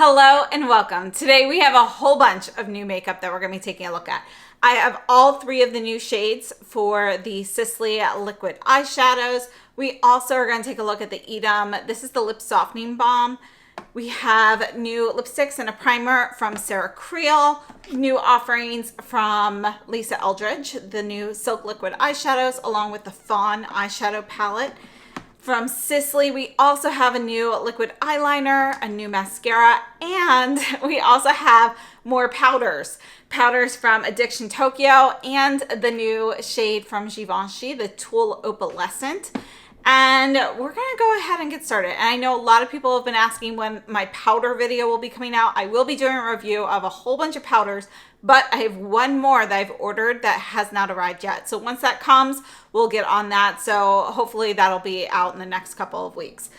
Hello and welcome. Today we have a whole bunch of new makeup that we're going to be taking a look at. I have all three of the new shades for the Sisley liquid eyeshadows. We also are going to take a look at the Eadem. This is the lip softening balm. We have new lipsticks and a primer from Creal, new offerings from Eldridge, the new Silk liquid eyeshadows, along with the Fawn eyeshadow palette. From Sisley, we also have a new liquid eyeliner, a new mascara, and we also have more powders. Powders from Addiction Tokyo and the new shade from Givenchy, the Tulle Opalescent. And we're gonna go ahead and get started. And I know a lot of people have been asking when my powder video will be coming out. I will be doing a review of a whole bunch of powders, but I have one more that I've ordered that has not arrived yet. So once that comes, we'll get on that. So hopefully that'll be out in the next couple of weeks.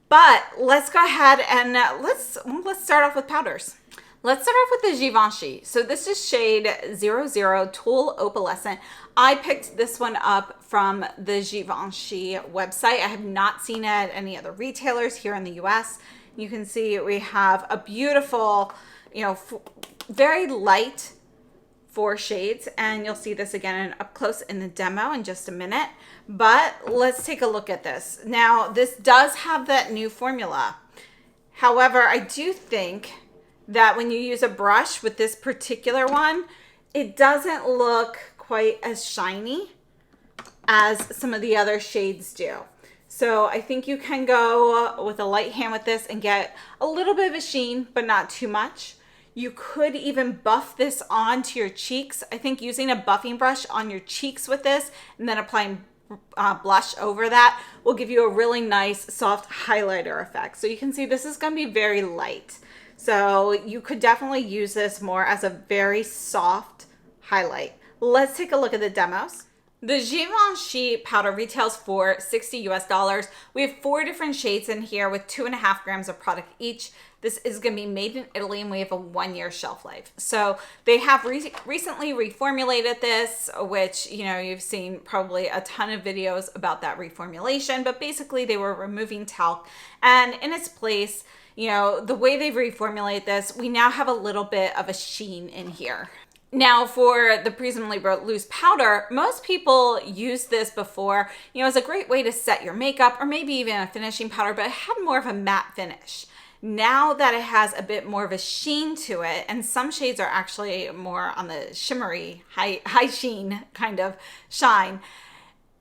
But let's go ahead and let's start off with powders. Let's start off with the Givenchy. So this is shade 00 Tulle Opalescent. I picked this one up from the Givenchy website. I have not seen it at any other retailers here in the US. You can see we have a beautiful, very light 4 shades, and you'll see this again up close in the demo in just a minute. But let's take a look at this. Now, this does have that new formula. However, I do think that when you use a brush with this particular one, it doesn't look quite as shiny as some of the other shades do. So I think you can go with a light hand with this and get a little bit of a sheen, but not too much. You could even buff this onto your cheeks. I think using a buffing brush on your cheeks with this and then applying blush over that will give you a really nice soft highlighter effect. So you can see this is going to be very light. So you could definitely use this more as a very soft highlight. Let's take a look at the demos. The Givenchy powder retails for $60 US. We have 4 different shades in here with 2.5 grams of product each. This is going to be made in Italy and we have a 1-year shelf life. So they have recently reformulated this, which, you've seen probably a ton of videos about that reformulation, but basically they were removing talc, and in its place, the way they've reformulated this, we now have a little bit of a sheen in here. Now for the Prism Libra loose powder, most people use this before, as a great way to set your makeup or maybe even a finishing powder, but it had more of a matte finish. Now that it has a bit more of a sheen to it, and some shades are actually more on the shimmery, high sheen kind of shine.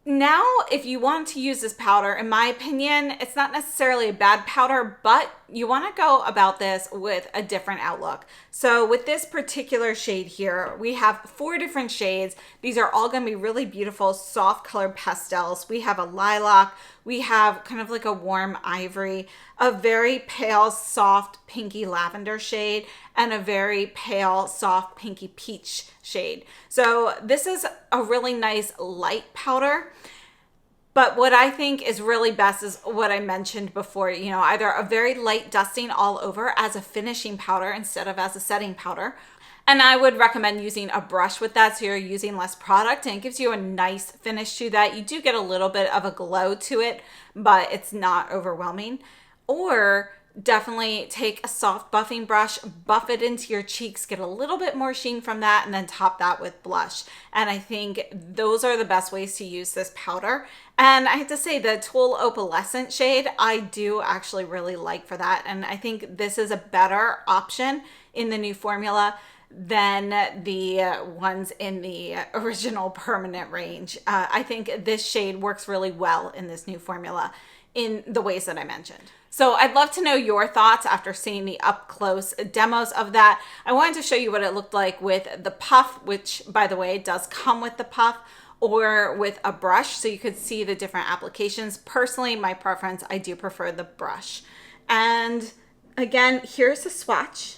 Now, if you want to use this powder, in my opinion, it's not necessarily a bad powder, but you want to go about this with a different outlook. So with this particular shade here, we have 4 different shades. These are all going to be really beautiful, soft colored pastels. We have a lilac, we have kind of like a warm ivory, a very pale, soft, pinky lavender shade, and a very pale, soft, pinky peach shade. So this is a really nice light powder. But what I think is really best is what I mentioned before, either a very light dusting all over as a finishing powder instead of as a setting powder. And I would recommend using a brush with that so you're using less product and it gives you a nice finish to that. You do get a little bit of a glow to it, but it's not overwhelming. Or definitely take a soft buffing brush, buff it into your cheeks, get a little bit more sheen from that, and then top that with blush. And I think those are the best ways to use this powder. And I have to say the Tulle Opalescent shade, I do actually really like for that. And I think this is a better option in the new formula than the ones in the original permanent range. I think this shade works really well in this new formula in the ways that I mentioned. So I'd love to know your thoughts after seeing the up close demos of that. I wanted to show you what it looked like with the puff, which by the way does come with the puff, or with a brush so you could see the different applications. Personally, my preference, I do prefer the brush. And again, here's the swatch.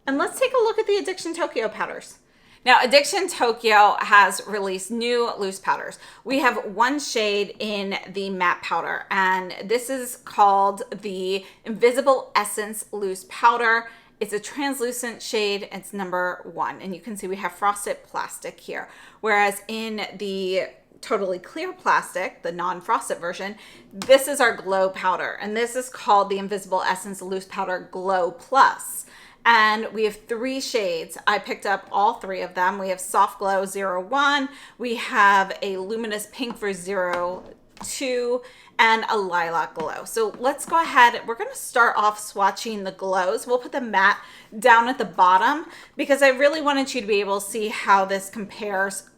And let's take a look at the Addiction Tokyo powders. Now, Addiction Tokyo has released new loose powders. We have 1 shade in the matte powder, and this is called the Invisible Essence Loose Powder. It's a translucent shade. It's number 1, and you can see we have frosted plastic here. Whereas in the totally clear plastic, the non-frosted version. This is our glow powder, and this is called the Invisible Essence Loose Powder Glow Plus. And we have 3 shades. I picked up all 3 of them. We have Soft Glow 01, we have a Luminous Pink for 02, and a Lilac Glow. So let's go ahead. We're going to start off swatching the glows. We'll put the matte down at the bottom because I really wanted you to be able to see how this compares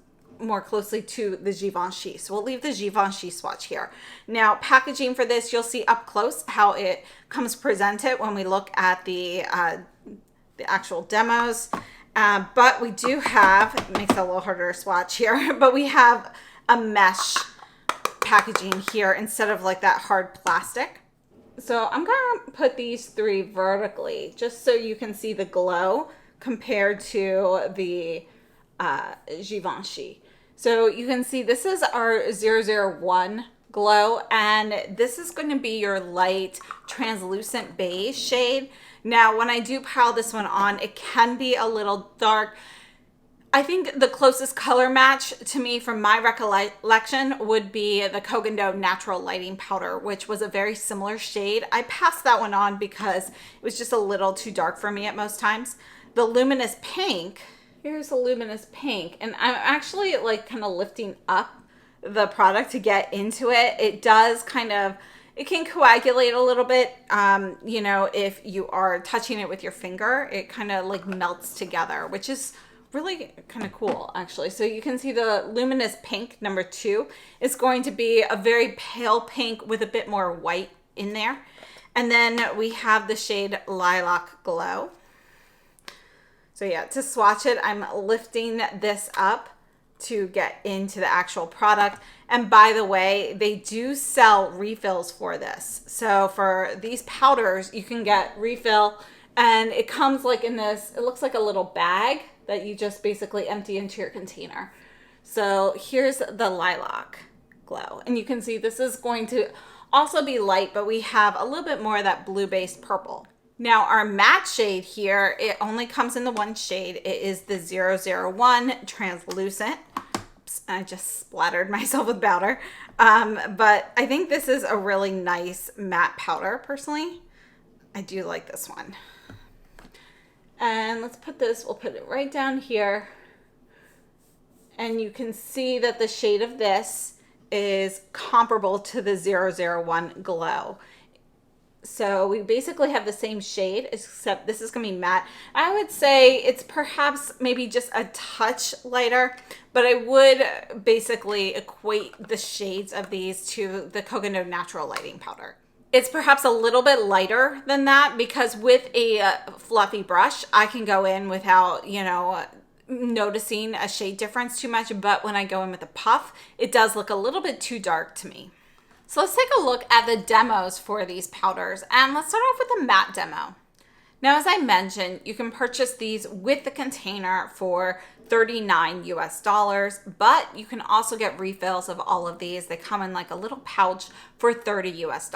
more closely to the Givenchy. So we'll leave the Givenchy swatch here. Now, packaging for this, you'll see up close how it comes presented when we look at the actual demos. But we do have, it makes it a little harder to swatch here, but we have a mesh packaging here instead of like that hard plastic. So I'm going to put these 3 vertically just so you can see the glow compared to the Givenchy. So you can see this is our 001 glow, and this is going to be your light translucent beige shade. Now, when I do pile this one on, it can be a little dark. I think the closest color match to me from my recollection would be the Kogan Natural Lighting Powder, which was a very similar shade. I passed that one on because it was just a little too dark for me at most times. The Luminous Pink, here's a Luminous Pink, and I'm actually like kind of lifting up the product to get into it. It does kind of, it can coagulate a little bit, you know, if you are touching it with your finger, it kind of like melts together, which is really kind of cool actually. So you can see the Luminous Pink number 2 is going to be a very pale pink with a bit more white in there. And then we have the shade Lilac Glow. So yeah, to swatch it, I'm lifting this up to get into the actual product. And by the way, they do sell refills for this. So for these powders, you can get refill, and it comes like in this, it looks like a little bag that you just basically empty into your container. So here's the Lilac Glow. And you can see this is going to also be light, but we have a little bit more of that blue-based purple. Now our matte shade here, it only comes in the 1 shade. It is the 001 Translucent. Oops, I just splattered myself with powder. But I think this is a really nice matte powder, personally. I do like this one. And let's put this, we'll put it right down here. And you can see that the shade of this is comparable to the 001 Glow. So we basically have the same shade, except this is going to be matte. I would say it's perhaps maybe just a touch lighter, but I would basically equate the shades of these to the Kogan Natural Lighting Powder. It's perhaps a little bit lighter than that because with a fluffy brush, I can go in without, you know, noticing a shade difference too much. But when I go in with a puff, it does look a little bit too dark to me. So let's take a look at the demos for these powders, and let's start off with the matte demo. Now, as I mentioned, you can purchase these with the container for $39 US, but you can also get refills of all of these. They come in like a little pouch for $30 US.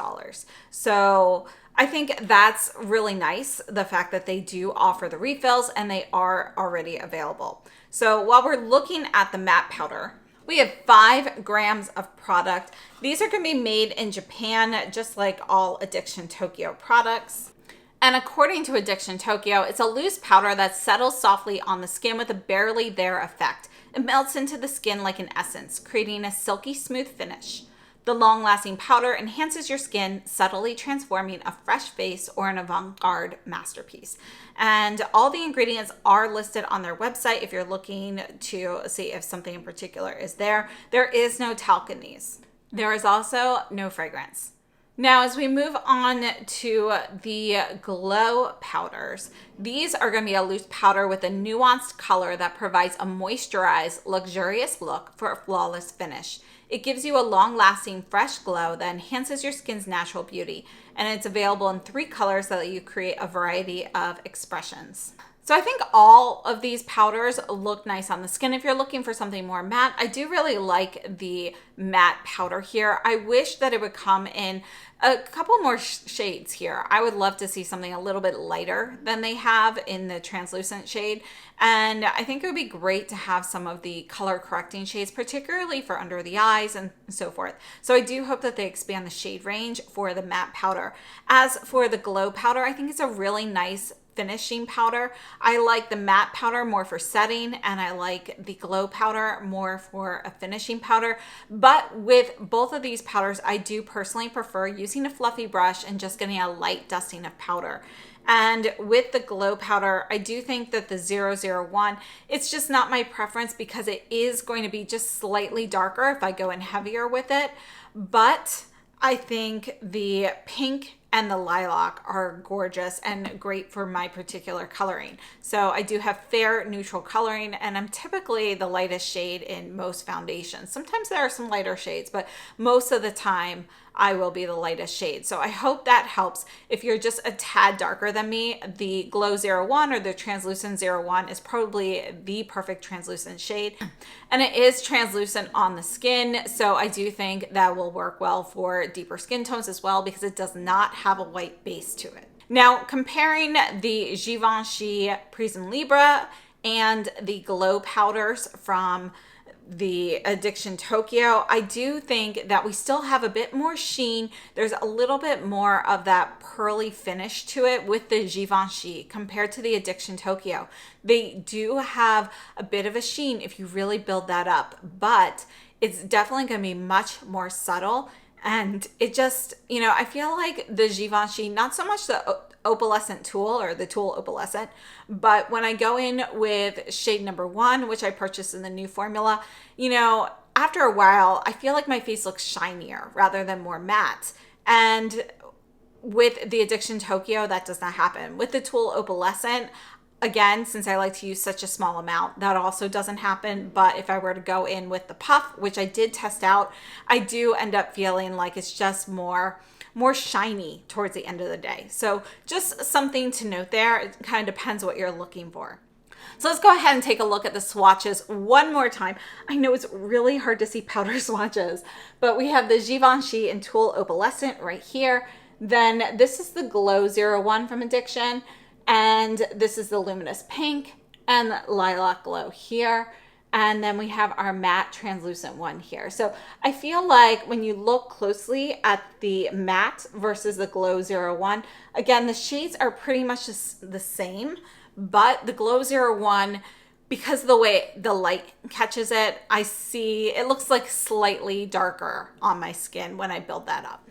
So I think that's really nice, the fact that they do offer the refills and they are already available. So while we're looking at the matte powder, we have 5 grams of product. These are going to be made in Japan, just like all Addiction Tokyo products. And according to Addiction Tokyo, it's a loose powder that settles softly on the skin with a barely there effect. It melts into the skin like an essence, creating a silky smooth finish. The long-lasting powder enhances your skin, subtly transforming a fresh face or an avant-garde masterpiece. And all the ingredients are listed on their website if you're looking to see if something in particular is there. There is no talc in these. There is also no fragrance. Now, as we move on to the glow powders, these are going to be a loose powder with a nuanced color that provides a moisturized, luxurious look for a flawless finish. It gives you a long-lasting, fresh glow that enhances your skin's natural beauty, and it's available in 3 colors so that you create a variety of expressions. So I think all of these powders look nice on the skin. If you're looking for something more matte, I do really like the matte powder here. I wish that it would come in a couple more shades here. I would love to see something a little bit lighter than they have in the translucent shade. And I think it would be great to have some of the color correcting shades, particularly for under the eyes and so forth. So I do hope that they expand the shade range for the matte powder. As for the glow powder, I think it's a really nice finishing powder. I like the matte powder more for setting, and I like the glow powder more for a finishing powder. But with both of these powders, I do personally prefer using a fluffy brush and just getting a light dusting of powder. And with the glow powder, I do think that the 001, it's just not my preference because it is going to be just slightly darker if I go in heavier with it. But I think the pink and the lilac are gorgeous and great for my particular coloring. So I do have fair neutral coloring, and I'm typically the lightest shade in most foundations. Sometimes there are some lighter shades, but most of the time I will be the lightest shade. So I hope that helps. If you're just a tad darker than me, the Glow 01 or the Translucent 01 is probably the perfect translucent shade. And it is translucent on the skin, so I do think that will work well for deeper skin tones as well because it does not have a white base to it. Now, comparing the Givenchy Prisme Libre and the glow powders from the Addiction Tokyo, I do think that we still have a bit more sheen. There's a little bit more of that pearly finish to it with the Givenchy compared to the Addiction Tokyo. They do have a bit of a sheen if you really build that up, but it's definitely going to be much more subtle. And it just, you know, I feel like the Givenchy, not so much the Opalescent Tulle or the Tulle Opalescent, but when I go in with shade number 1, which I purchased in the new formula, you know, after a while, I feel like my face looks shinier rather than more matte. And with the Addiction Tokyo, that does not happen. With the Tulle Opalescent, again, since I like to use such a small amount, that also doesn't happen. But if I were to go in with the puff, which I did test out, I do end up feeling like it's just more shiny towards the end of the day. So just something to note there. It kind of depends what you're looking for. So let's go ahead and take a look at the swatches one more time. I know it's really hard to see powder swatches, but we have the Givenchy and Tulle Opalescent right here. Then this is the Glow 01 from Addiction. And this is the Luminous Pink and the Lilac Glow here. And then we have our matte translucent one here. So I feel like when you look closely at the matte versus the Glow 01, again, the shades are pretty much just the same, but the Glow 01, because of the way the light catches it, I see it looks like slightly darker on my skin when I build that up.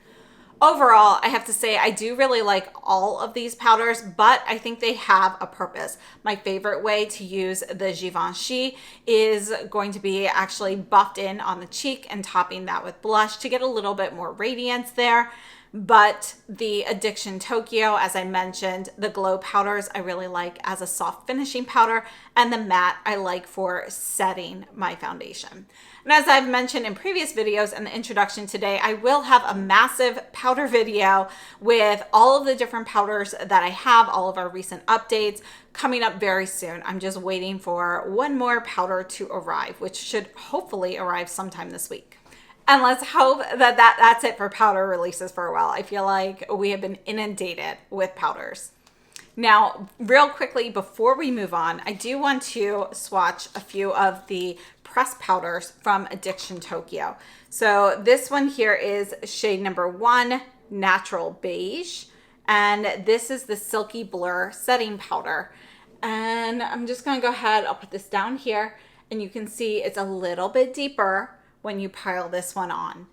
Overall, I have to say I do really like all of these powders, but I think they have a purpose. My favorite way to use the Givenchy is going to be actually buffed in on the cheek and topping that with blush to get a little bit more radiance there. But the Addiction Tokyo, as I mentioned, the glow powders I really like as a soft finishing powder, and the matte I like for setting my foundation. And as I've mentioned in previous videos and the introduction today, I will have a massive powder video with all of the different powders that I have, all of our recent updates coming up very soon. I'm just waiting for one more powder to arrive, which should hopefully arrive sometime this week. And let's hope that that's it for powder releases for a while. I feel like we have been inundated with powders. Now, real quickly, before we move on, I do want to swatch a few of the pressed powders from Addiction Tokyo. So this one here is shade number 1, Natural Beige. And this is the Silky Blur setting powder. And I'm just gonna go ahead, I'll put this down here, and you can see it's a little bit deeper when you pile this one on.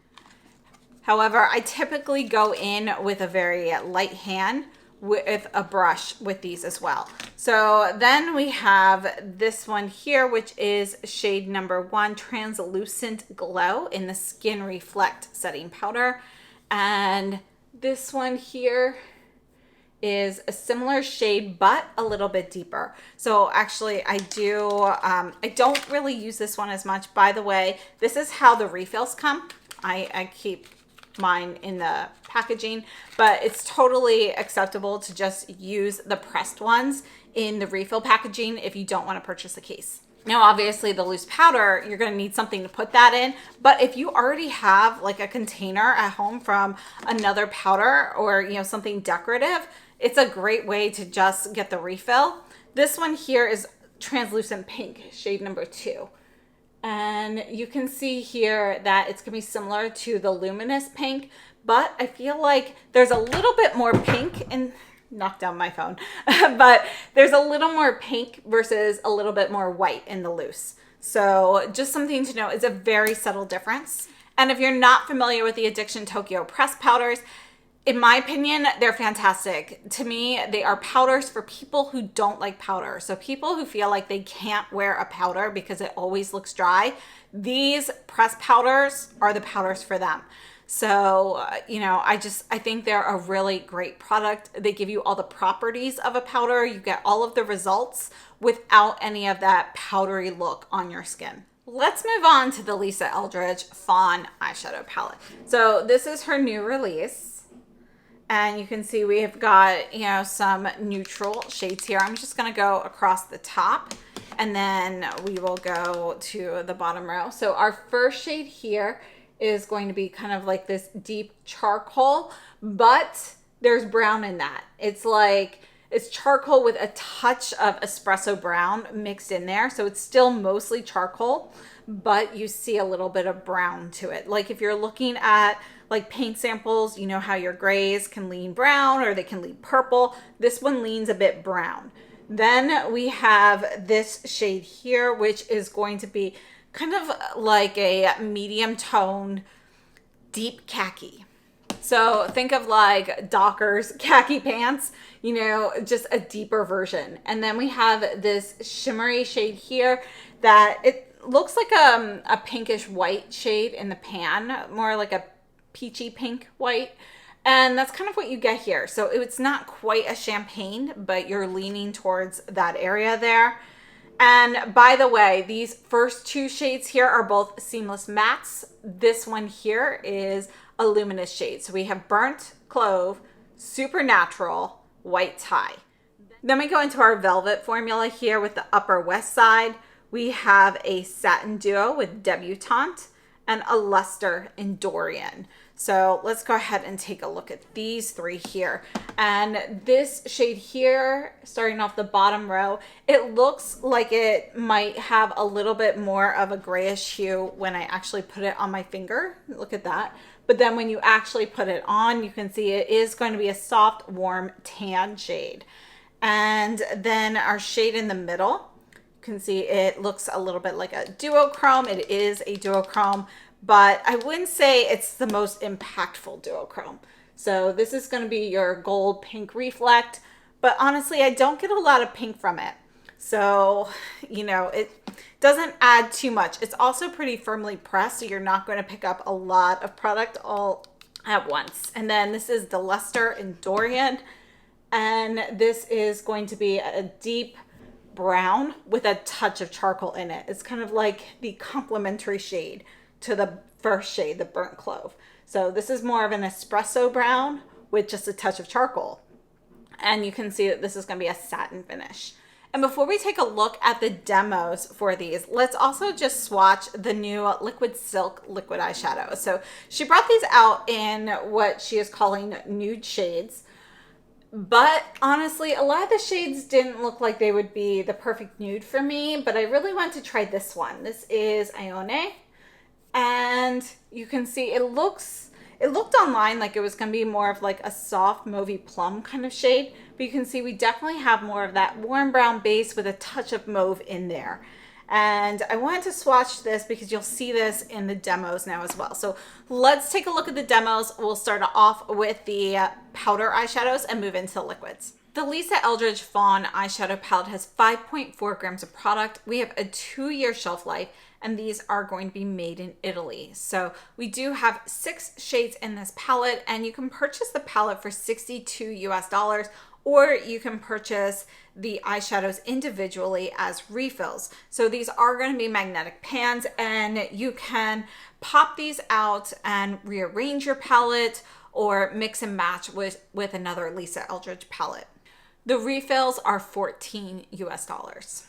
However, I typically go in with a very light hand with a brush with these as well. So then we have this one here, which is shade number 1, Translucent Glow in the Skin Reflect setting powder. And this one here is a similar shade, but a little bit deeper. So actually I don't really use this one as much. By the way, this is how the refills come. I keep mine in the packaging, but it's totally acceptable to just use the pressed ones in the refill packaging if you don't want to purchase a case. Now, obviously the loose powder, you're going to need something to put that in. But if you already have like a container at home from another powder or, you know, something decorative, it's a great way to just get the refill. This one here is translucent pink, shade number 2. And you can see here that it's going to be similar to the luminous pink, but I feel like there's a little bit more pink in, knocked down my phone, but there's a little more pink versus a little bit more white in the loose. So just something to know, it's a very subtle difference. And if you're not familiar with the Addiction Tokyo press powders, in my opinion, they're fantastic. To me, they are powders for people who don't like powder. So people who feel like they can't wear a powder because it always looks dry, these press powders are the powders for them. So, you know, I think they're a really great product. They give you all the properties of a powder. You get all of the results without any of that powdery look on your skin. Let's move on to the Lisa Eldridge Fawn eyeshadow palette. So this is her new release. And you can see we have got, you know, some neutral shades here. I'm just going to go across the top and then we will go to the bottom row. So our first shade here is going to be kind of like this deep charcoal, but there's brown in that. It's like, it's charcoal with a touch of espresso brown mixed in there. So it's still mostly charcoal, but you see a little bit of brown to it. Like if you're looking at like paint samples, you know how your grays can lean brown or they can lean purple. This one leans a bit brown. Then we have this shade here, which is going to be kind of like a medium toned deep khaki. So think of like Docker's khaki pants, you know, just a deeper version. And then we have this shimmery shade here that it looks like a pinkish white shade in the pan, more like a peachy pink white. And that's kind of what you get here. So it's not quite a champagne, but you're leaning towards that area there. And by the way, these first two shades here are both seamless mattes. This one here is a luminous shade. So we have Burnt Clove, Supernatural, White Tie. Then we go into our Velvet formula here with the Upper West Side. We have a Satin Duo with Debutante and a Luster in Dorian. So let's go ahead and take a look at these three here. And this shade here, starting off the bottom row, it looks like it might have a little bit more of a grayish hue when I actually put it on my finger. Look at that. But then when you actually put it on, you can see it is going to be a soft, warm tan shade. And then our shade in the middle, you can see it looks a little bit like a duochrome. It is a duochrome, but I wouldn't say it's the most impactful duochrome. So this is going to be your gold pink reflect, but honestly, I don't get a lot of pink from it. So, you know, it doesn't add too much. It's also pretty firmly pressed, so you're not going to pick up a lot of product all at once. And then this is the Luster in Dorian, and this is going to be a deep brown with a touch of charcoal in it. It's kind of like the complementary shade to the first shade, the Burnt Clove. So this is more of an espresso brown with just a touch of charcoal. And you can see that this is going to be a satin finish. And before we take a look at the demos for these, let's also just swatch the new Liquid Silk liquid eyeshadow. So she brought these out in what she is calling nude shades. But honestly, a lot of the shades didn't look like they would be the perfect nude for me, but I really want to try this one. This is Ione. And you can see it looked online like it was going to be more of like a soft mauvey plum kind of shade, but you can see we definitely have more of that warm brown base with a touch of mauve in there. And I wanted to swatch this because you'll see this in the demos now as well. So let's take a look at the demos. We'll start off with the powder eyeshadows and move into the liquids. The Lisa Eldridge Fawn eyeshadow palette has 5.4 grams of product. We have a 2-year shelf life, and these are going to be made in Italy. So we do have 6 shades in this palette, and you can purchase the palette for $62 US or you can purchase the eyeshadows individually as refills. So these are going to be magnetic pans, and you can pop these out and rearrange your palette or mix and match with another Lisa Eldridge palette. The refills are $14 US.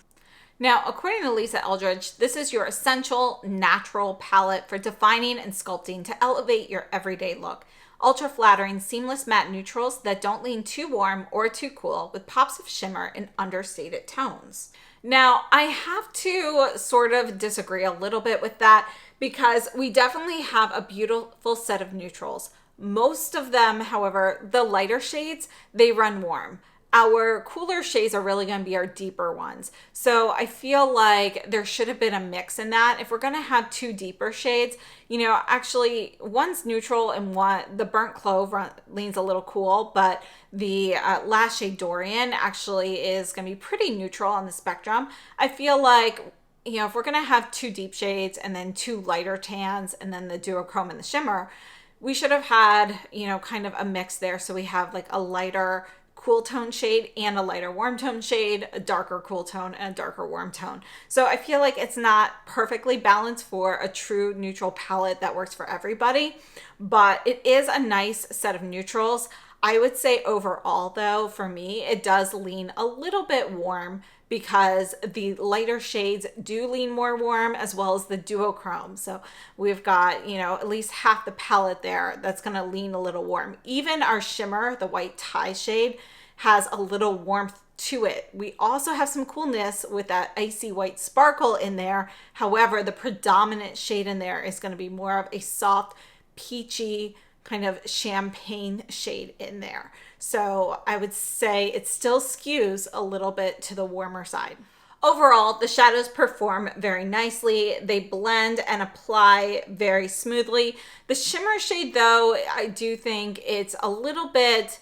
Now, according to Lisa Eldridge, this is your essential natural palette for defining and sculpting to elevate your everyday look. Ultra flattering, seamless matte neutrals that don't lean too warm or too cool, with pops of shimmer and understated tones. Now, I have to sort of disagree a little bit with that, because we definitely have a beautiful set of neutrals. Most of them, however, the lighter shades, they run warm. Our cooler shades are really going to be our deeper ones. So I feel like there should have been a mix in that. If we're going to have two deeper shades, you know, actually one's neutral and the burnt clove leans a little cool, but the last shade Dorian actually is going to be pretty neutral on the spectrum. I feel like, you know, if we're going to have two deep shades and then two lighter tans and then the duochrome and the shimmer, we should have had, you know, kind of a mix there. So we have like a lighter cool tone shade and a lighter warm tone shade, a darker cool tone and a darker warm tone. So I feel like it's not perfectly balanced for a true neutral palette that works for everybody, but it is a nice set of neutrals. I would say overall though, for me, it does lean a little bit warm, because the lighter shades do lean more warm, as well as the duochrome. So we've got, you know, at least half the palette there that's going to lean a little warm. Even our shimmer, the white tie shade, has a little warmth to it. We also have some coolness with that icy white sparkle in there. However, the predominant shade in there is going to be more of a soft, peachy, kind of champagne shade in there. So I would say it still skews a little bit to the warmer side. Overall, the shadows perform very nicely. They blend and apply very smoothly. The shimmer shade though, I do think it's a little bit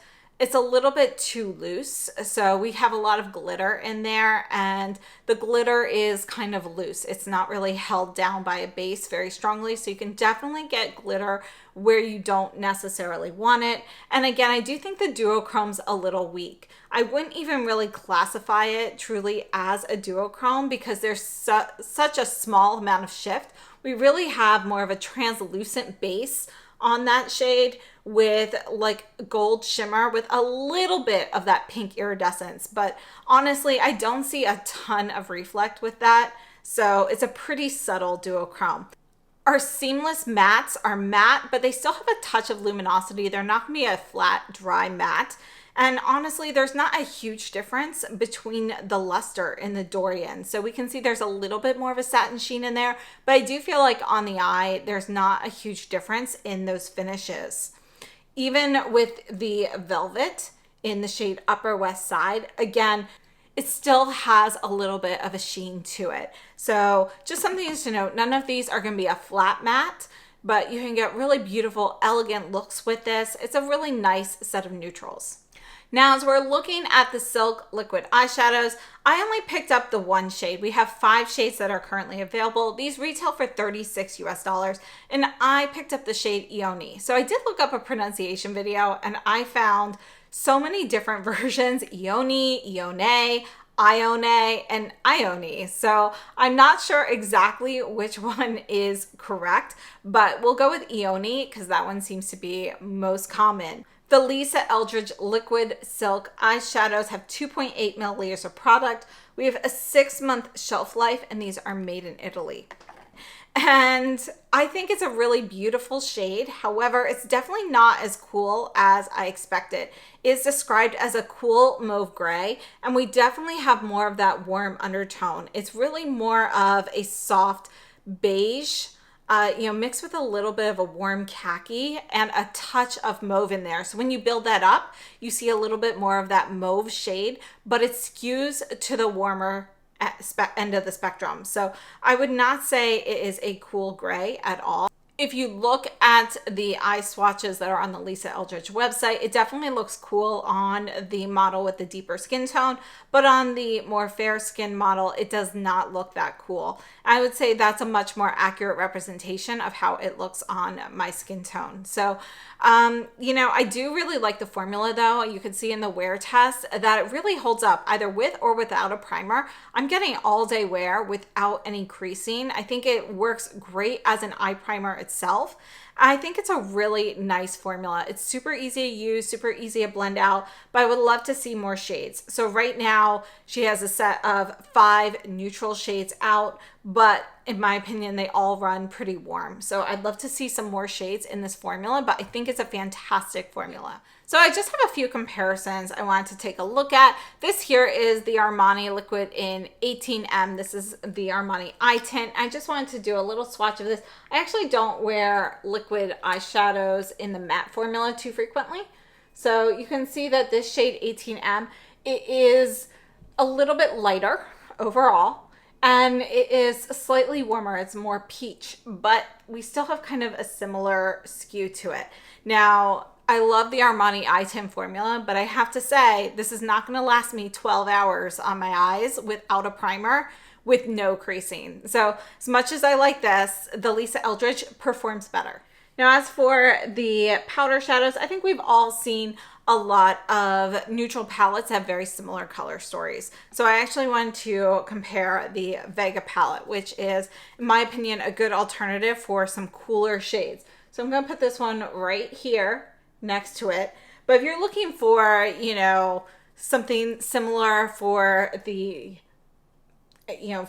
too loose. So we have a lot of glitter in there, and the glitter is kind of loose. It's not really held down by a base very strongly. So you can definitely get glitter where you don't necessarily want it. And again, I do think the duochrome's a little weak. I wouldn't even really classify it truly as a duochrome, because there's such a small amount of shift. We really have more of a translucent base on that shade with like gold shimmer with a little bit of that pink iridescence. But honestly, I don't see a ton of reflect with that. So it's a pretty subtle duochrome. Our seamless mattes are matte, but they still have a touch of luminosity. They're not gonna be a flat, dry matte. And honestly, there's not a huge difference between the luster and the Dorian. So we can see there's a little bit more of a satin sheen in there, but I do feel like on the eye, there's not a huge difference in those finishes. Even with the velvet in the shade Upper West Side, again, it still has a little bit of a sheen to it. So just something to note, none of these are gonna be a flat matte, but you can get really beautiful, elegant looks with this. It's a really nice set of neutrals. Now, as we're looking at the Silk liquid eyeshadows, I only picked up the one shade. We have 5 shades that are currently available. These retail for $36 US, and I picked up the shade Ione. So I did look up a pronunciation video, and I found so many different versions: Ione, Ione, Ione, and Ione. So I'm not sure exactly which one is correct, but we'll go with Ione because that one seems to be most common. The Lisa Eldridge Liquid Silk eyeshadows have 2.8 milliliters of product. We have a 6-month shelf life, and these are made in Italy. And I think it's a really beautiful shade. However, it's definitely not as cool as I expected. It's described as a cool mauve gray, and we definitely have more of that warm undertone. It's really more of a soft beige, mixed with a little bit of a warm khaki and a touch of mauve in there. So when you build that up, you see a little bit more of that mauve shade, but it skews to the warmer end of the spectrum. So I would not say it is a cool gray at all. If you look at the eye swatches that are on the Lisa Eldridge website, it definitely looks cool on the model with the deeper skin tone, but on the more fair skin model, it does not look that cool. I would say that's a much more accurate representation of how it looks on my skin tone. So, you know, I do really like the formula though. You can see in the wear test that it really holds up either with or without a primer. I'm getting all day wear without any creasing. I think it works great as an eye primer itself. I think it's a really nice formula. It's super easy to use, super easy to blend out, but I would love to see more shades. So right now she has a set of 5 neutral shades out, but in my opinion, they all run pretty warm. So I'd love to see some more shades in this formula, but I think it's a fantastic formula. So I just have a few comparisons I wanted to take a look at. This here is the Armani liquid in 18M. This is the Armani eye tint. I just wanted to do a little swatch of this. I actually don't wear liquid eyeshadows in the matte formula too frequently. So you can see that this shade 18M, it is a little bit lighter overall. And it is slightly warmer. It's more peach, but we still have kind of a similar skew to it. Now, I love the Armani eye tint formula, but I have to say, this is not going to last me 12 hours on my eyes without a primer with no creasing. So as much as I like this, the Lisa Eldridge performs better. Now, as for the powder shadows, I think we've all seen a lot of neutral palettes have very similar color stories. So I actually wanted to compare the Vega palette, which is, in my opinion, a good alternative for some cooler shades. So I'm going to put this one right here next to it. But if you're looking for, you know, something similar for the,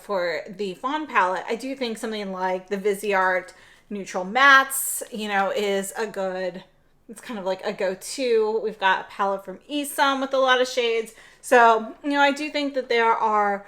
for the Fawn palette, I do think something like the Viseart Neutral Mattes, is a good, it's kind of like a go-to. We've got a palette from Eadem with a lot of shades. So, I do think that there are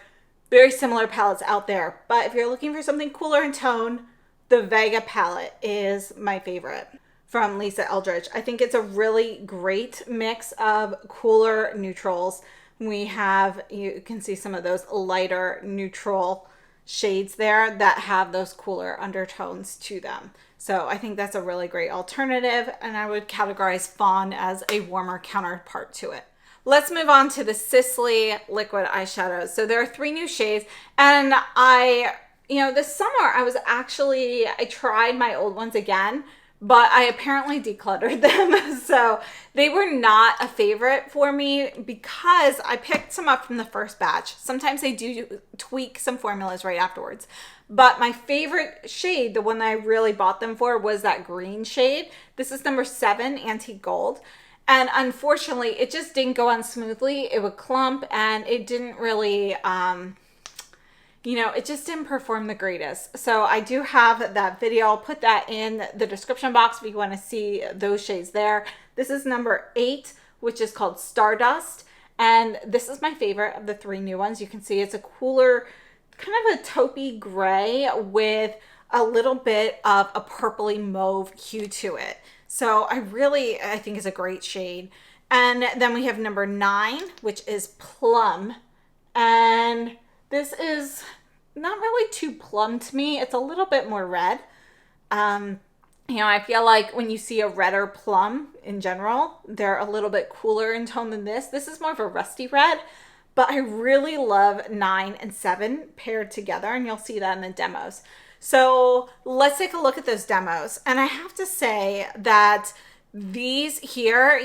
very similar palettes out there. But if you're looking for something cooler in tone, the Vega palette is my favorite from Lisa Eldridge. I think it's a really great mix of cooler neutrals. We have, you can see some of those lighter neutral shades there that have those cooler undertones to them. So I think that's a really great alternative, and I would categorize Fawn as a warmer counterpart to it. Let's move on to the Sisley liquid eyeshadows. So there are 3 new shades, and this summer I tried my old ones again, but I apparently decluttered them. So they were not a favorite for me because I picked some up from the first batch. Sometimes they do tweak some formulas right afterwards. But my favorite shade, the one that I really bought them for, was that green shade. This is number 7, Antique Gold. And unfortunately, it just didn't go on smoothly. It would clump, and it didn't really, it just didn't perform the greatest. So I do have that video. I'll put that in the description box if you want to see those shades there. This is number 8, which is called Stardust. And this is my favorite of the 3 new ones. You can see it's a cooler, kind of a taupey gray with a little bit of a purpley mauve hue to it. So I think it's a great shade. And then we have number 9, which is Plum. And this is not really too plum to me. It's a little bit more red. I feel like when you see a redder plum in general, they're a little bit cooler in tone than this. This is more of a rusty red, but I really love 9 and 7 paired together, and you'll see that in the demos. So let's take a look at those demos. And I have to say that these here,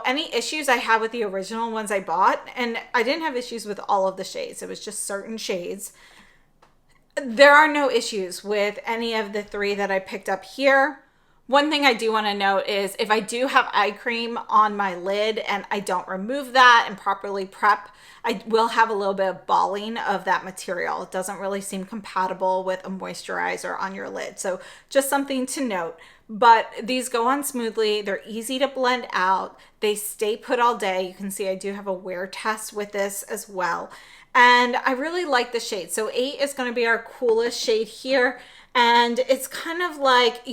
any issues I had with the original ones I bought, and I didn't have issues with all of the shades, it was just certain shades. There are no issues with any of the 3 that I picked up here. One thing I do want to note is if I do have eye cream on my lid and I don't remove that and properly prep, I will have a little bit of balling of that material. It doesn't really seem compatible with a moisturizer on your lid. So just something to note. But these go on smoothly. They're easy to blend out. They stay put all day. You can see I do have a wear test with this as well. And I really like the shade. So 8 is going to be our coolest shade here. And it's kind of like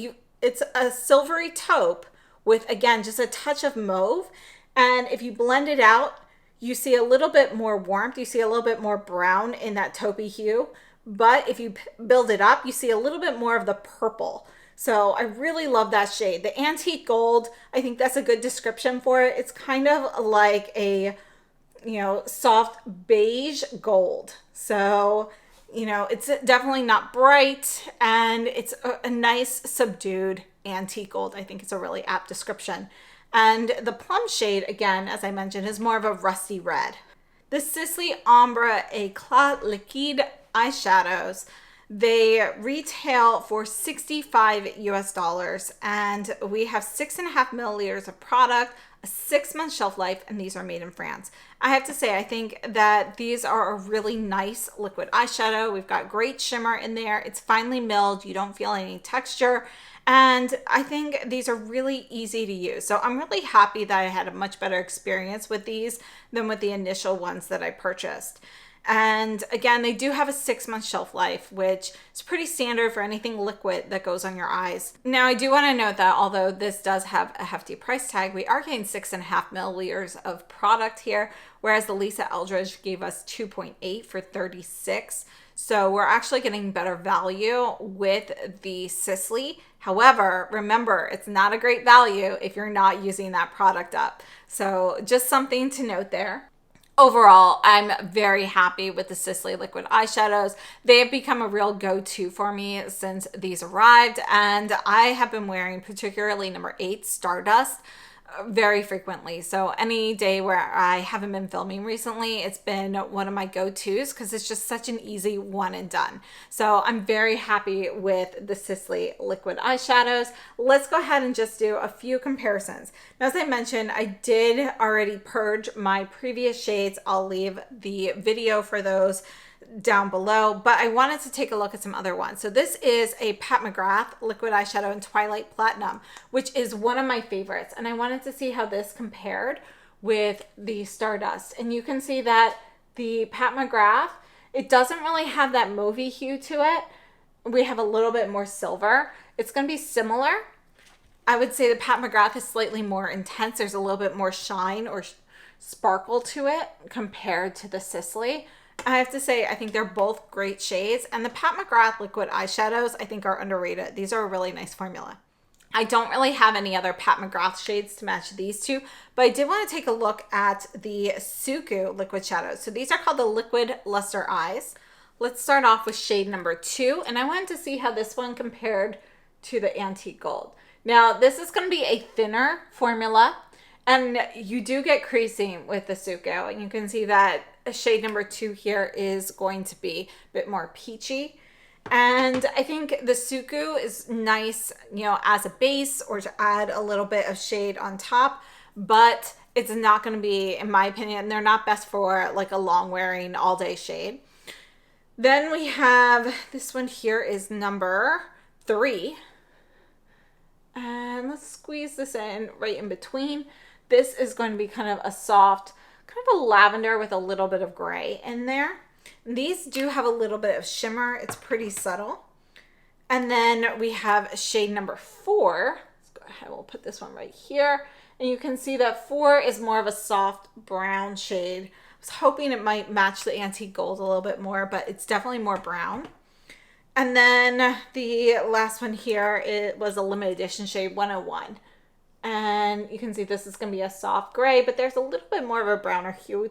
it's a silvery taupe with, again, just a touch of mauve. And if you blend it out, you see a little bit more warmth. You see a little bit more brown in that taupey hue. But if you build it up, you see a little bit more of the purple. So I really love that shade. The antique gold, I think that's a good description for it. It's kind of like a, you know, soft beige gold. So, you know, it's definitely not bright, and it's a nice subdued antique gold. I think it's a really apt description. And the plum shade, again, as I mentioned, is more of a rusty red. The Sisley Ombre Eclat Liquide eyeshadows, they retail for $65 US, and we have 6.5 milliliters of product, a 6-month shelf life, and these are made in France. I have to say, I think that these are a really nice liquid eyeshadow. We've got great shimmer in there. It's finely milled. You don't feel any texture. And I think these are really easy to use. So I'm really happy that I had a much better experience with these than with the initial ones that I purchased. And again, they do have a 6-month shelf life, which is pretty standard for anything liquid that goes on your eyes. Now, I do want to note that although this does have a hefty price tag, we are getting 6.5 milliliters of product here, whereas the Lisa Eldridge gave us 2.8 for $36. So we're actually getting better value with the Sisley. However, remember, it's not a great value if you're not using that product up. So just something to note there. Overall, I'm very happy with the Sisley liquid eyeshadows. They have become a real go-to for me since these arrived, and I have been wearing particularly number 8, Stardust, very frequently. So any day where I haven't been filming recently, it's been one of my go-tos because it's just such an easy one and done. So I'm very happy with the Sisley liquid eyeshadows. Let's go ahead and just do a few comparisons. Now, as I mentioned, I did already purge my previous shades. I'll leave the video for those down below, but I wanted to take a look at some other ones. So this is a Pat McGrath liquid eyeshadow in Twilight Platinum, which is one of my favorites. And I wanted to see how this compared with the Stardust. And you can see that the Pat McGrath, it doesn't really have that mauvey hue to it. We have a little bit more silver. It's going to be similar. I would say the Pat McGrath is slightly more intense. There's a little bit more shine or sparkle to it compared to the Sisley. I have to say, I think they're both great shades, and the Pat McGrath liquid eyeshadows I think are underrated. These are a really nice formula. I don't really have any other Pat McGrath shades to match these two, but I did want to take a look at the SUQQU liquid shadows. So these are called the Liquid Luster Eyes. Let's start off with shade number 2, and I wanted to see how this one compared to the Antique Gold. Now, this is going to be a thinner formula, and you do get creasing with the SUQQU, and you can see that shade number 2 here is going to be a bit more peachy. And I think the SUQQU is nice, you know, as a base or to add a little bit of shade on top, but it's not going to be, in my opinion, they're not best for like a long wearing all day shade. Then we have this one here is number 3. And let's squeeze this in right in between. This is going to be kind of a soft, kind of a lavender with a little bit of gray in there. These do have a little bit of shimmer. It's pretty subtle. And then we have shade number 4. Let's go ahead, we'll put this one right here. And you can see that 4 is more of a soft brown shade. I was hoping it might match the Antique Gold a little bit more, but it's definitely more brown. And then the last one here, it was a limited edition shade 101. And you can see this is going to be a soft gray, but there's a little bit more of a browner hue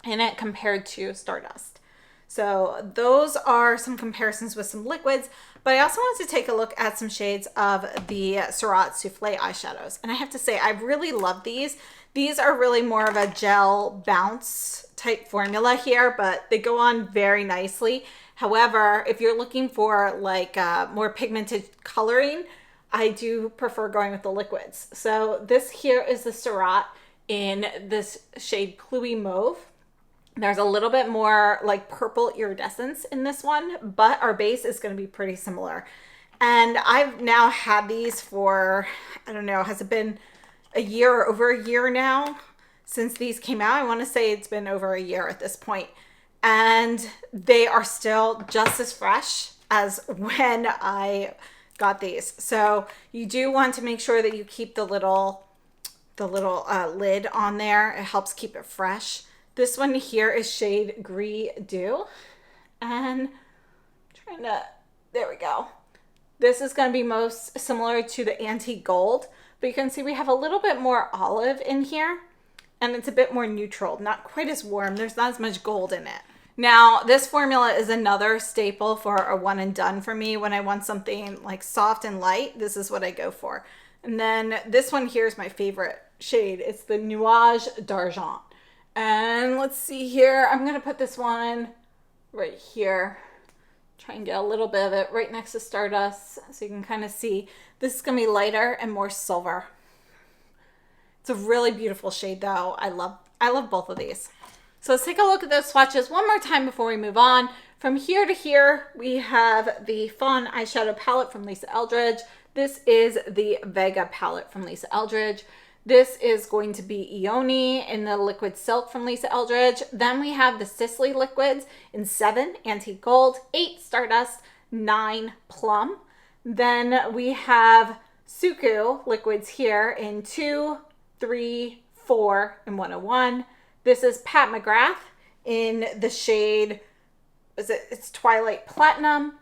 in it compared to Stardust. So those are some comparisons with some liquids, but I also wanted to take a look at some shades of the Surratt Soufflé eyeshadows. And I have to say, I really love these. These are really more of a gel bounce type formula here, but they go on very nicely. However, if you're looking for like more pigmented coloring, I do prefer going with the liquids. So this here is the Surratt in this shade Pluie Mauve. There's a little bit more like purple iridescence in this one, but our base is going to be pretty similar. And I've now had these for, I don't know, has it been a year or over a year now since these came out? I want to say it's been over a year at this point. And they are still just as fresh as when I got these. So you do want to make sure that you keep the little lid on there. It helps keep it fresh. This one here is shade Gris Dew, and I'm trying to, there we go. This is going to be most similar to the antique gold, but you can see we have a little bit more olive in here, and it's a bit more neutral, not quite as warm. There's not as much gold in it. Now, this formula is another staple for a one and done for me. When I want something like soft and light, this is what I go for. And then this one here is my favorite shade. It's the Nuage d'Argent. And let's see here. I'm going to put this one right here. Try and get a little bit of it right next to Stardust so you can kind of see. This is going to be lighter and more silver. It's a really beautiful shade though. I love both of these. So let's take a look at those swatches one more time before we move on. From here to here, we have the Fawn eyeshadow palette from Lisa Eldridge. This is the Vega palette from Lisa Eldridge. This is going to be Ione in the liquid silk from Lisa Eldridge. Then we have the Sisley liquids in 7 antique gold, 8 stardust, 9 plum. Then we have SUQQU liquids here in 2, 3, 4, and 101. This is Pat McGrath in the shade, it's Twilight Platinum.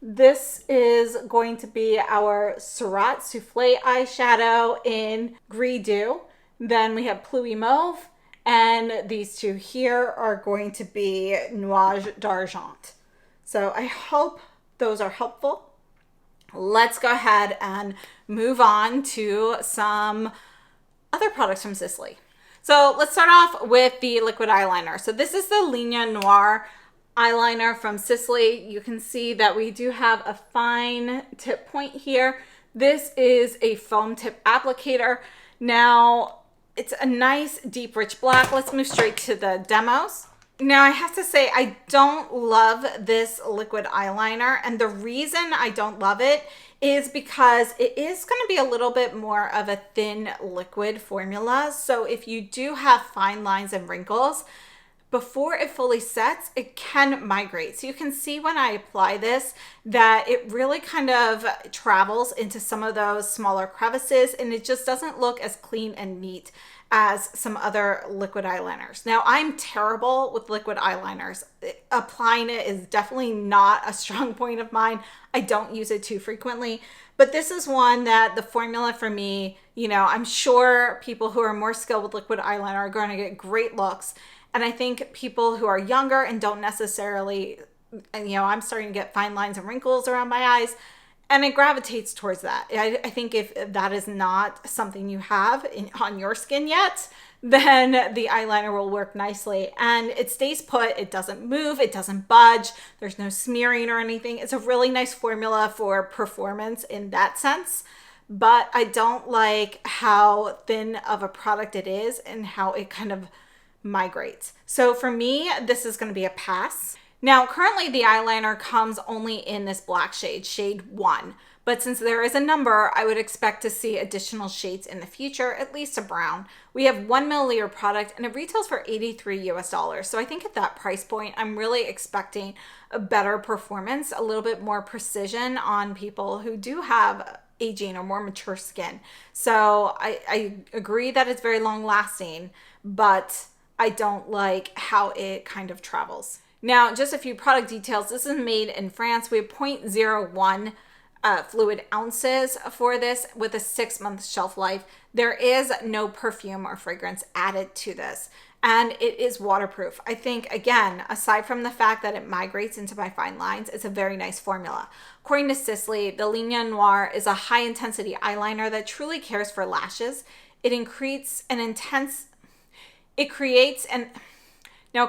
This is going to be our Surat Souffle eyeshadow in Gris Doux. Then we have Pluie Mauve, and these two here are going to be Nuage d'Argent. So I hope those are helpful. Let's go ahead and move on to some other products from Sisley. So let's start off with the liquid eyeliner. So this is the Ligne Noir eyeliner from Sisley. You can see that we do have a fine tip point here. This is a foam tip applicator. Now, it's a nice deep rich black. Let's move straight to the demos. Now, I have to say, I don't love this liquid eyeliner, and the reason I don't love it is because it is going to be a little bit more of a thin liquid formula. So if you do have fine lines and wrinkles, before it fully sets, it can migrate. So you can see when I apply this that it really kind of travels into some of those smaller crevices, and it just doesn't look as clean and neat as some other liquid eyeliners. Now, I'm terrible with liquid eyeliners. Applying it is definitely not a strong point of mine. I don't use it too frequently, but this is one that the formula for me, you know, I'm sure people who are more skilled with liquid eyeliner are going to get great looks. And I think people who are younger and don't necessarily, you know, I'm starting to get fine lines and wrinkles around my eyes, and it gravitates towards that. I think if that is not something you have on your skin yet, then the eyeliner will work nicely. And it stays put, it doesn't move, it doesn't budge, there's no smearing or anything. It's a really nice formula for performance in that sense. But I don't like how thin of a product it is and how it kind of migrates. So for me, this is going to be a pass. Now, currently the eyeliner comes only in this black shade, shade 1. But since there is a number, I would expect to see additional shades in the future, at least a brown. We have 1 milliliter product and it retails for $83 US. So I think at that price point, I'm really expecting a better performance, a little bit more precision on people who do have aging or more mature skin. So I agree that it's very long lasting, but I don't like how it kind of travels. Now, just a few product details. This is made in France. We have 0.01 fluid ounces for this with a 6-month shelf life. There is no perfume or fragrance added to this, and it is waterproof. I think, again, aside from the fact that it migrates into my fine lines, it's a very nice formula. According to Sisley, the Ligne Noir is a high-intensity eyeliner that truly cares for lashes. Now,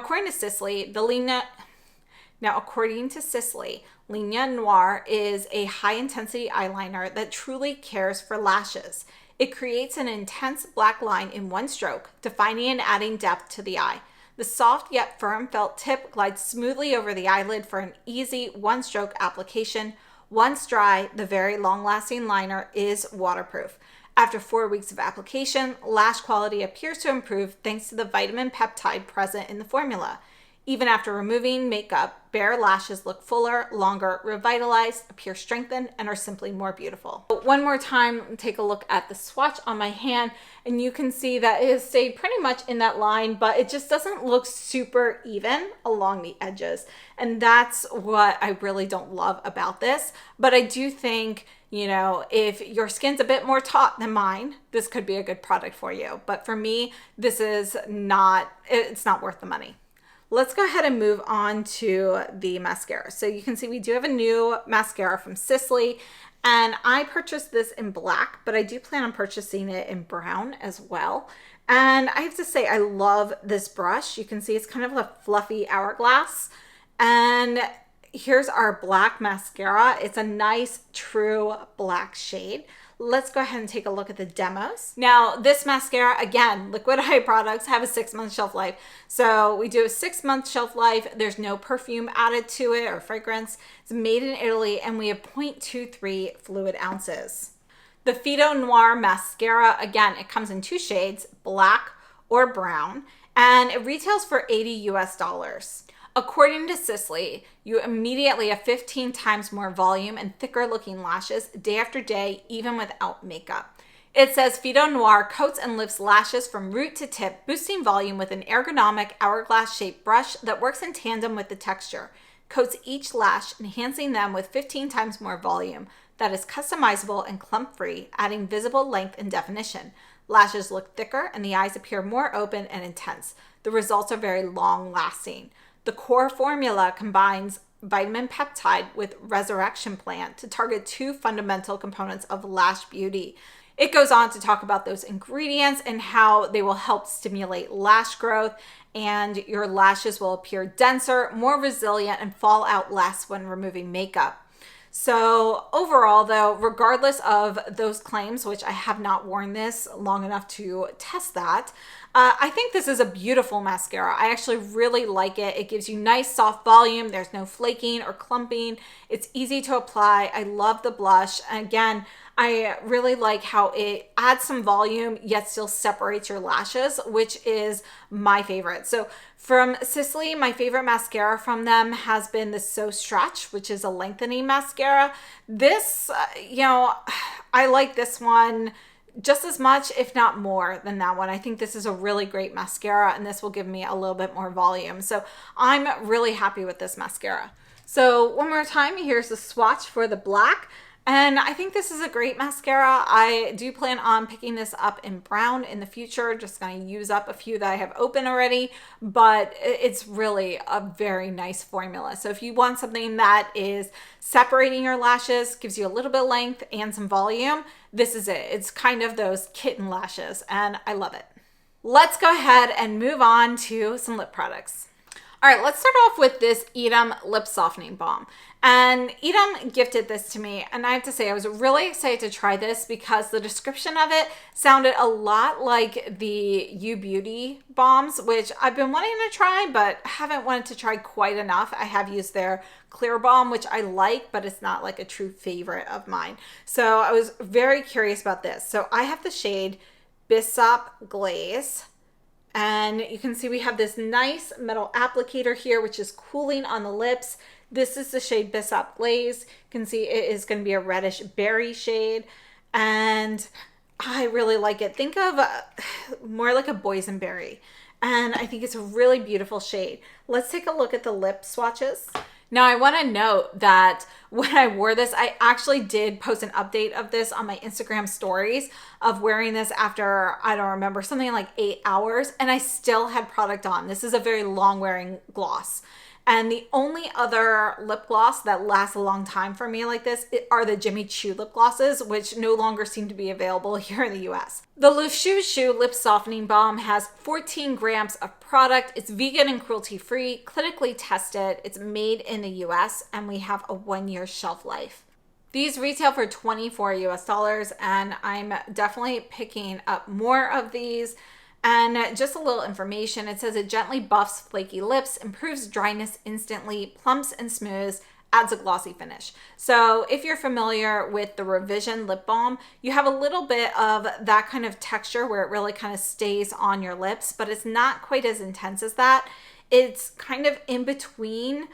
according to Sisley, Ligne Noir is a high-intensity eyeliner that truly cares for lashes. It creates an intense black line in one stroke, defining and adding depth to the eye. The soft yet firm felt tip glides smoothly over the eyelid for an easy one-stroke application. Once dry, the very long-lasting liner is waterproof. After 4 weeks of application, lash quality appears to improve thanks to the vitamin peptide present in the formula. Even after removing makeup, bare lashes look fuller, longer, revitalized, appear strengthened, and are simply more beautiful. One more time, take a look at the swatch on my hand, and you can see that it has stayed pretty much in that line, but it just doesn't look super even along the edges. And that's what I really don't love about this. But I do think, you know, if your skin's a bit more taut than mine, this could be a good product for you. But for me, this is not, it's not worth the money. Let's go ahead and move on to the mascara. So you can see we do have a new mascara from Sisley, and I purchased this in black, but I do plan on purchasing it in brown as well. And I have to say, I love this brush. You can see it's kind of a fluffy hourglass. And here's our black mascara. It's a nice, true black shade. Let's go ahead and take a look at the demos. Now, this mascara, again, liquid eye products have a 6-month shelf life. So we do a 6-month shelf life. There's no perfume added to it or fragrance. It's made in Italy, and we have 0.23 fluid ounces. The phyto-noir mascara, again, it comes in 2 shades, black or brown, and it retails for $80 US. According to Sisley, you immediately have 15 times more volume and thicker looking lashes day after day, even without makeup. It says phyto-noir coats and lifts lashes from root to tip, boosting volume with an ergonomic hourglass shaped brush that works in tandem with the texture. Coats each lash, enhancing them with 15 times more volume that is customizable and clump free, adding visible length and definition. Lashes look thicker and the eyes appear more open and intense. The results are very long lasting. The core formula combines vitamin peptide with resurrection plant to target 2 fundamental components of lash beauty. It goes on to talk about those ingredients and how they will help stimulate lash growth, and your lashes will appear denser, more resilient, and fall out less when removing makeup. So overall though, regardless of those claims, which I have not worn this long enough to test that, I think this is a beautiful mascara. I actually really like it. It gives you nice soft volume. There's no flaking or clumping. It's easy to apply. I love the blush. And again, I really like how it adds some volume yet still separates your lashes, which is my favorite. So from Sisley, my favorite mascara from them has been the So Stretch, which is a lengthening mascara. This, you know, I like this one just as much, if not more than that one. I think this is a really great mascara, and this will give me a little bit more volume. So I'm really happy with this mascara. So one more time, here's the swatch for the black. And I think this is a great mascara. I do plan on picking this up in brown in the future. Just going to use up a few that I have open already, but it's really a very nice formula. So if you want something that is separating your lashes, gives you a little bit of length and some volume, this is it. It's kind of those kitten lashes, and I love it. Let's go ahead and move on to some lip products. All right, let's start off with this Eadem Lip Softening Balm. And Eadem gifted this to me, and I have to say I was really excited to try this because the description of it sounded a lot like the U Beauty balms, which I've been wanting to try but haven't wanted to try quite enough. I have used their Clear Balm, which I like, but it's not like a true favorite of mine. So I was very curious about this. So I have the shade Bissap Glaze. And you can see we have this nice metal applicator here, which is cooling on the lips. This is the shade Bissap Glaze. You can see it is going to be a reddish berry shade, and I really like it. Think of more like a boysenberry, and I think it's a really beautiful shade. Let's take a look at the lip swatches. Now, I want to note that when I wore this, I actually did post an update of this on my Instagram stories of wearing this after, I don't remember, something like 8 hours, and I still had product on. This is a very long wearing gloss. And the only other lip gloss that lasts a long time for me like this are the Jimmy Choo lip glosses, which no longer seem to be available here in the US. The SUQQU Lip Softening Balm has 14 grams of product. It's vegan and cruelty-free, clinically tested. It's made in the US, and we have a 1-year shelf life. These retail for $24 US, and I'm definitely picking up more of these. And just a little information, it says it gently buffs flaky lips, improves dryness instantly, plumps and smooths, adds a glossy finish. So if you're familiar with the Revision lip balm, you have a little bit of that kind of texture where it really kind of stays on your lips, but it's not quite as intense as that. it's kind of in between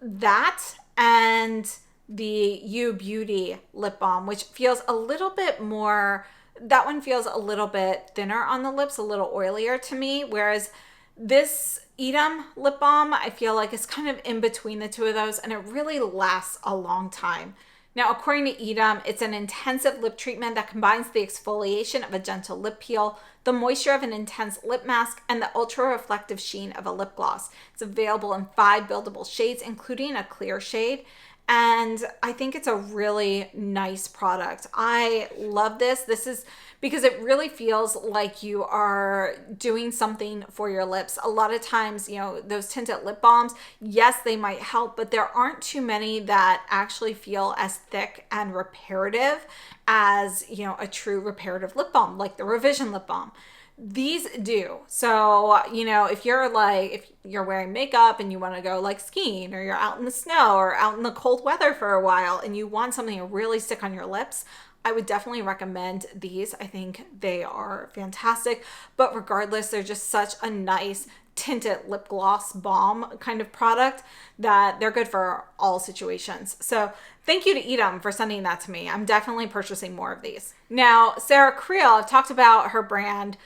that and the You Beauty lip balm, which feels a little bit more, that one feels a little bit thinner on the lips, a little oilier to me, whereas this Eadem lip balm, I feel like is kind of in between the two of those, and it really lasts a long time. Now, according to Eadem, it's an intensive lip treatment that combines the exfoliation of a gentle lip peel, the moisture of an intense lip mask, and the ultra-reflective sheen of a lip gloss. It's available in 5 buildable shades, including a clear shade. And I think it's a really nice product. I love this. This is because it really feels like you are doing something for your lips. A lot of times, you know, those tinted lip balms, yes, they might help, but there aren't too many that actually feel as thick and reparative as, you know, a true reparative lip balm, like the Revision lip balm. These do. So, you know, if you're wearing makeup and you want to go like skiing, or you're out in the snow or out in the cold weather for a while and you want something to really stick on your lips, I would definitely recommend these. I think they are fantastic, but regardless, they're just such a nice tinted lip gloss balm kind of product that they're good for all situations. So thank you to Eadem for sending that to me. I'm definitely purchasing more of these. Now, Creal, I've talked about her brand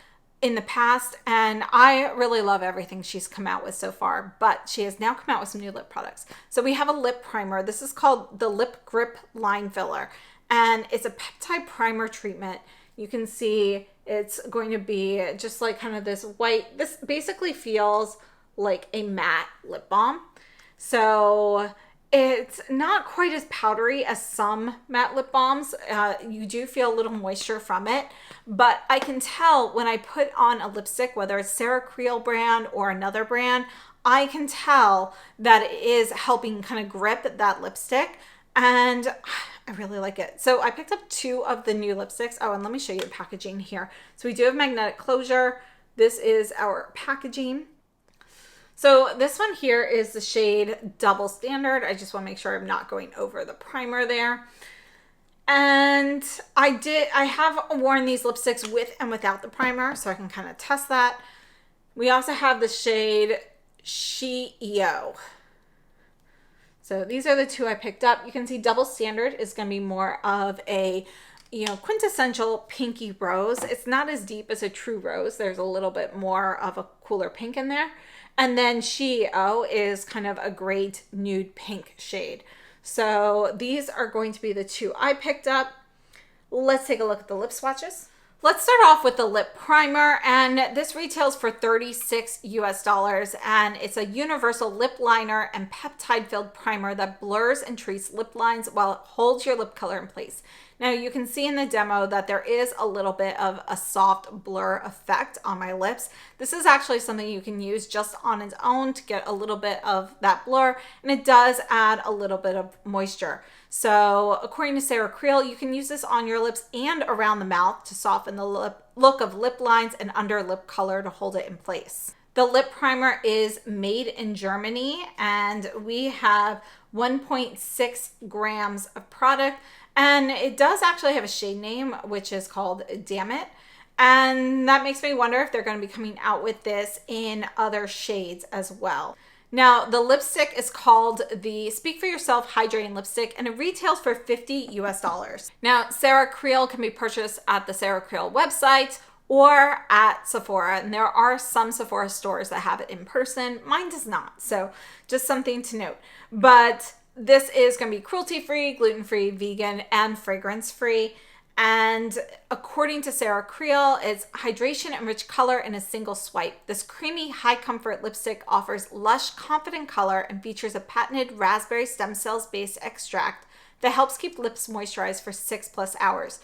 in the past, and I really love everything she's come out with so far, but she has now come out with some new lip products. So we have a lip primer. This is called the Lip Grip Line Filler, and it's a peptide primer treatment. You can see it's going to be just like kind of this white, this basically feels like a matte lip balm. So it's not quite as powdery as some matte lip balms. You do feel a little moisture from it, but I can tell when I put on a lipstick, whether it's Creal brand or another brand, I can tell that it is helping kind of grip that lipstick, and I really like it. So I picked up 2 of the new lipsticks. Oh, and let me show you the packaging here. So we do have magnetic closure. This is our packaging. So this one here is the shade Double Standard. I just want to make sure I'm not going over the primer there. And I have worn these lipsticks with and without the primer, so I can kind of test that. We also have the shade She.e.o. So these are the 2 I picked up. You can see Double Standard is going to be more of a, you know, quintessential pinky rose. It's not as deep as a true rose. There's a little bit more of a cooler pink in there. And then she.e.o. is kind of a great nude pink shade. So these are going to be the 2 I picked up. Let's take a look at the lip swatches. Let's start off with the lip primer, and this retails for $36 US, and it's a universal lip liner and peptide filled primer that blurs and treats lip lines while it holds your lip color in place. Now you can see in the demo that there is a little bit of a soft blur effect on my lips. This is actually something you can use just on its own to get a little bit of that blur, and it does add a little bit of moisture. So according to Creal, you can use this on your lips and around the mouth to soften the look of lip lines and under lip color to hold it in place. The lip primer is made in Germany, and we have 1.6 grams of product, and it does actually have a shade name, which is called Damn It. And that makes me wonder if they're going to be coming out with this in other shades as well. Now, the lipstick is called the Speak For Yourself Hydrating Lipstick, and it retails for $50 US. Now, Creal can be purchased at the Creal website or at Sephora, and there are some Sephora stores that have it in person. Mine does not, so just something to note. But this is going to be cruelty-free, gluten-free, vegan, and fragrance-free. And according to Creal, it's hydration and rich color in a single swipe. This creamy, high comfort lipstick offers lush, confident color and features a patented raspberry stem cells based extract that helps keep lips moisturized for 6+ hours.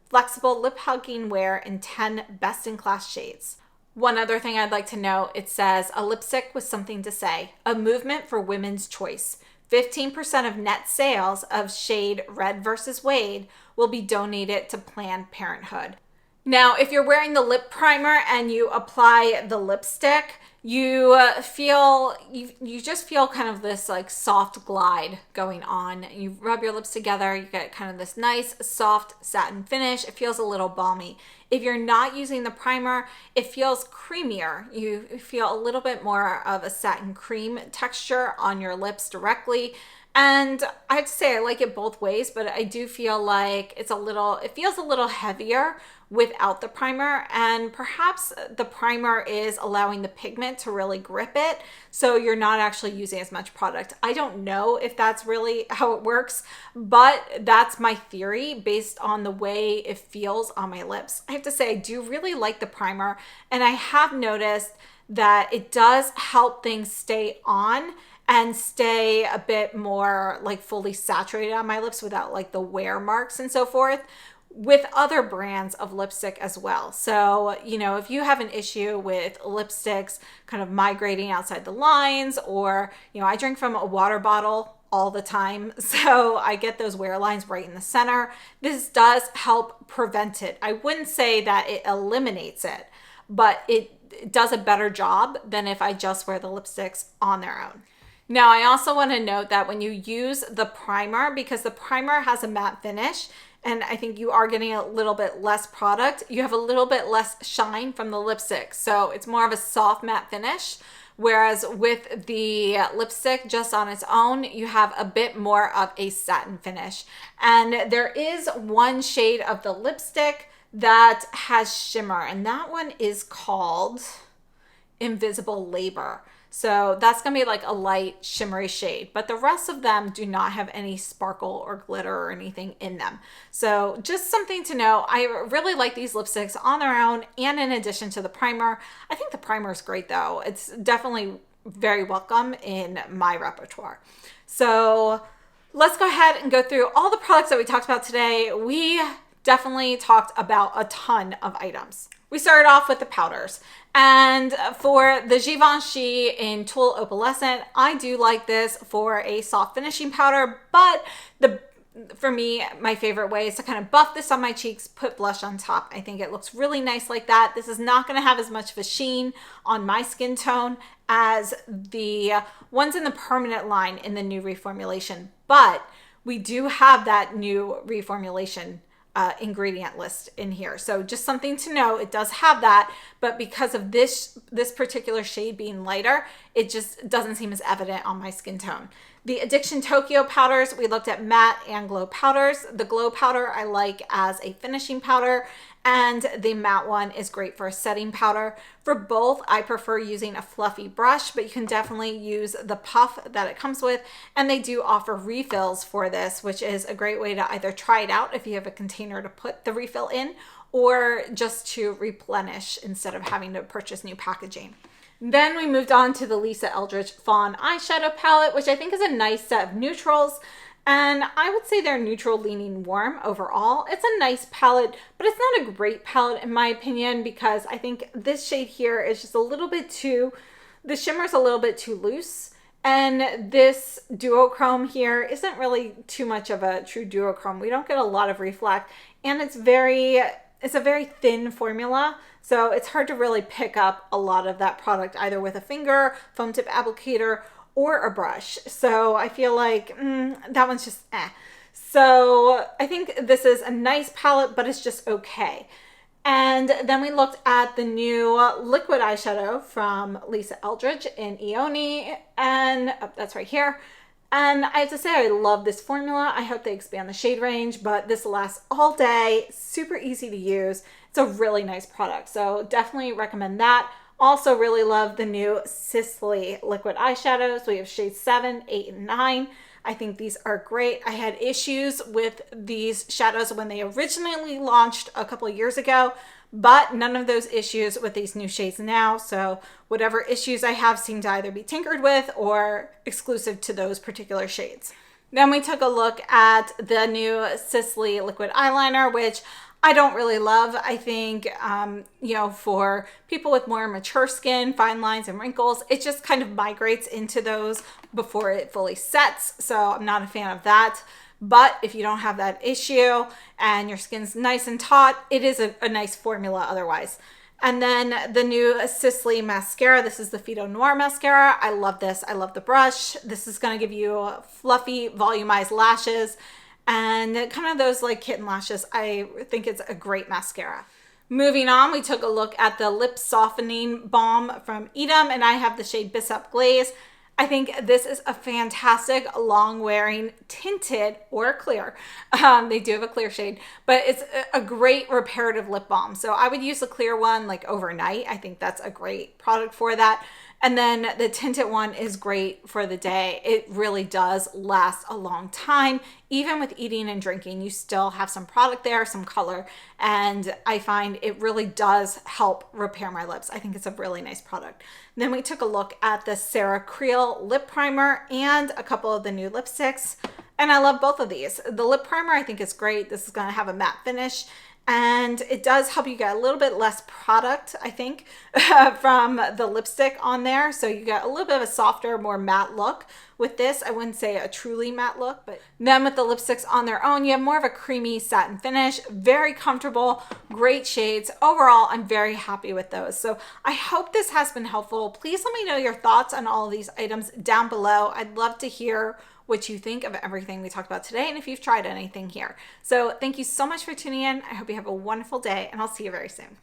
Flexible lip hugging wear in 10 best-in-class shades. One other thing I'd like to note, it says a lipstick with something to say, a movement for women's choice. 15% of net sales of shade Red vs. Wade will be donated to Planned Parenthood. Now, if you're wearing the lip primer and you apply the lipstick, you just feel kind of this like soft glide going on. You rub your lips together, you get kind of this nice soft satin finish. It feels a little balmy. If you're not using the primer, it feels creamier. You feel a little bit more of a satin cream texture on your lips directly. And I have to say, I like it both ways, but I do feel like it feels a little heavier without the primer, and perhaps the primer is allowing the pigment to really grip it, so you're not actually using as much product. I don't know if that's really how it works, but that's my theory based on the way it feels on my lips. I have to say, I do really like the primer, and I have noticed that it does help things stay on and stay a bit more like fully saturated on my lips without like the wear marks and so forth, with other brands of lipstick as well. So, you know, if you have an issue with lipsticks kind of migrating outside the lines, or, you know, I drink from a water bottle all the time, so I get those wear lines right in the center. This does help prevent it. I wouldn't say that it eliminates it, but it does a better job than if I just wear the lipsticks on their own. Now, I also want to note that when you use the primer, because the primer has a matte finish, and I think you are getting a little bit less product, you have a little bit less shine from the lipstick. So it's more of a soft matte finish. Whereas with the lipstick just on its own, you have a bit more of a satin finish. And there is one shade of the lipstick that has shimmer, and that one is called Invisible Labor. So that's gonna be like a light shimmery shade, but the rest of them do not have any sparkle or glitter or anything in them. So just something to know. I really like these lipsticks on their own and in addition to the primer. I think the primer is great though. It's definitely very welcome in my repertoire. So let's go ahead and go through all the products that we talked about today. We definitely talked about a ton of items. We started off with the powders, and for the Givenchy in Tulle Opalescent, I do like this for a soft finishing powder, but for me, my favorite way is to kind of buff this on my cheeks, put blush on top. I think it looks really nice like that. This is not going to have as much of a sheen on my skin tone as the ones in the permanent line in the new reformulation, but we do have that new reformulation ingredient list in here. So just something to know, it does have that, but because of this particular shade being lighter, it just doesn't seem as evident on my skin tone. The Addiction Tokyo powders, we looked at matte and glow powders. The glow powder I like as a finishing powder, and the matte one is great for a setting powder. For both, I prefer using a fluffy brush, but you can definitely use the puff that it comes with, and they do offer refills for this, which is a great way to either try it out if you have a container to put the refill in, or just to replenish instead of having to purchase new packaging. Then we moved on to the Lisa Eldridge Fawn eyeshadow palette, which I think is a nice set of neutrals. And I would say they're neutral leaning warm overall. It's a nice palette, but it's not a great palette in my opinion, because I think this shade here is just a little bit too, the shimmer's a little bit too loose. And this duochrome here isn't really too much of a true duochrome. We don't get a lot of reflect, and it's a very thin formula. So it's hard to really pick up a lot of that product either with a finger, foam tip applicator, or a brush. So I feel like that one's just eh. So I think this is a nice palette, but it's just okay. And then we looked at the new liquid eyeshadow from Lisa Eldridge in Ione, and that's right here. And I have to say, I love this formula. I hope they expand the shade range, but this lasts all day, super easy to use. It's a really nice product, so definitely recommend that. Also really love the new Sisley liquid eyeshadows. We have shades 7, 8, and 9. I think these are great. I had issues with these shadows when they originally launched a couple of years ago, but none of those issues with these new shades now. So whatever issues I have seem to either be tinkered with or exclusive to those particular shades. Then we took a look at the new Sisley liquid eyeliner, which I don't really love. I think, you know, for people with more mature skin, fine lines and wrinkles, it just kind of migrates into those before it fully sets. So I'm not a fan of that. But if you don't have that issue and your skin's nice and taut, it is a nice formula otherwise. And then the new Sisley Mascara. This is the phyto-noir mascara. I love this. I love the brush. This is going to give you fluffy, volumized lashes and kind of those like kitten lashes. I think it's a great mascara. Moving on, we took a look at the Lip Softening Balm from Eadem, and I have the shade Bissap Glaze. I think this is a fantastic long-wearing tinted or clear. They do have a clear shade, but it's a great reparative lip balm. So I would use the clear one like overnight. I think that's a great product for that. And then the tinted one is great for the day. It really does last a long time. Even with eating and drinking, you still have some product there, some color. And I find it really does help repair my lips. I think it's a really nice product. Then we took a look at the Sarah Creal lip primer and a couple of the new lipsticks. And I love both of these. The lip primer I think is great. This is going to have a matte finish. And it does help you get a little bit less product, I think, from the lipstick on there. So you get a little bit of a softer, more matte look with this. I wouldn't say a truly matte look, but then with the lipsticks on their own, you have more of a creamy satin finish. Very comfortable, great shades. Overall, I'm very happy with those. So I hope this has been helpful. Please let me know your thoughts on all of these items down below. I'd love to hear what you think of everything we talked about today and if you've tried anything here. So thank you so much for tuning in. I hope you have a wonderful day and I'll see you very soon.